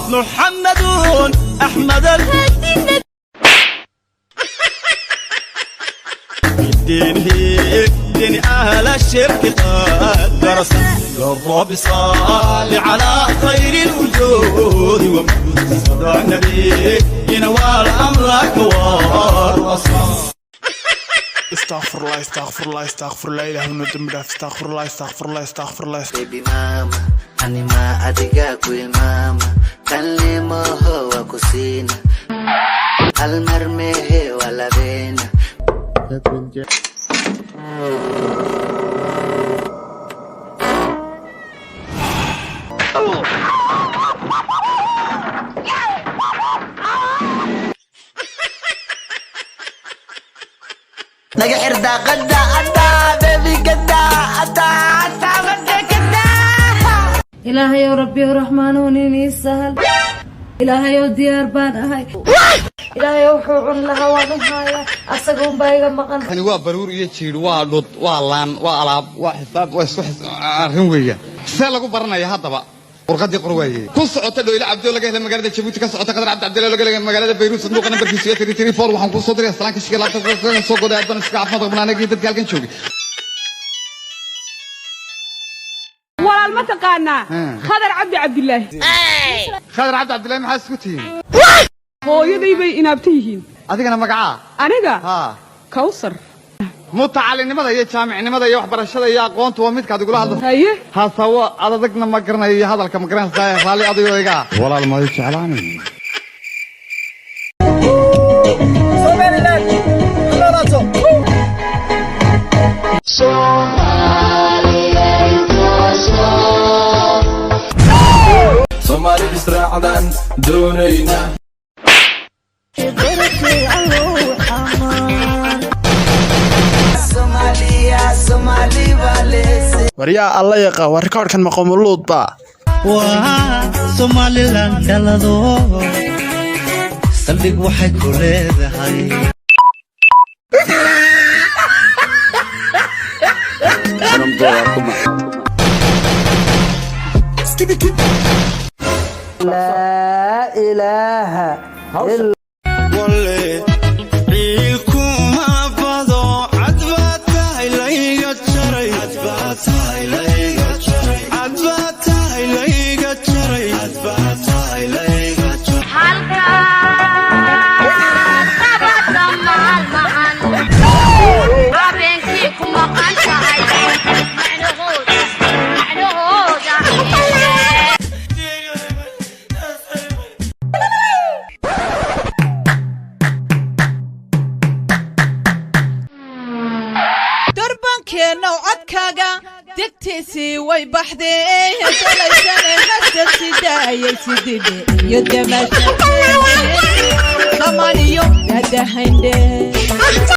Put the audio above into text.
محمد أحمد الدين دين أهل الشرك قد درس للرب صال على خير الوجود ومن صدى النبي ينوال أمرك والرصاص استغفر الله استغفر الله استغفر الله إله من الدم استغفر الله استغفر الله استغفر الله baby mama anima adiga kuil mama kalimo ho kusina almarmehe wala bena لقى حردا غدا أدا بيبي غدا أدا أدا غدا غدا إلهي يا ربي الرحمن ونيني سهل إلهي يا ديار بان هاي إلهي يا وحوعن لها وانهايا أسقون بايغا مقن يعني waa baruur iyo jiir waa dhud waa laan waa alaab waa xisaab waa isku arrin weeyaan see lagu baranaya hadaba warqadii qorwaayay ku socota dhoyle cabdo laga helay magaalada Jabuuti ka socota qadar Cabdi laga helay magaalada Beirut sanduuqa nambarkiisu 334 waxaan ku soo diray salaanka shiga laabta soo goday adan iska caafimaad qabnaanagii dadka halkan joogay walaal ma taqaanaa khadar Cabdi Ilaahi khadar Cabdi Ilaahi maxaa isku tihiin hooyaday bay inaabta yihiin adigana magaca aniga ha Kawsar mutacallimada iyo jaamicnimada iyo waxbarashada iyo aqoontu waa midka adigu la hadlo haye haasawo adagna ma garanayo hadalka ma garanaysaa raali adigo iga walaal ma jeclaanay Somali bisraacadan doonayna waryaa alla yaqa war rikoodhkan maqoomuluud baa waa Somaliland dalado saldhig waxay ku leedahay لا إله إلا كينو عدكاغا دكتيسي وي بحدي هدليساني هستسي دايي سيديدي يدمشي كمانيو يدهيندي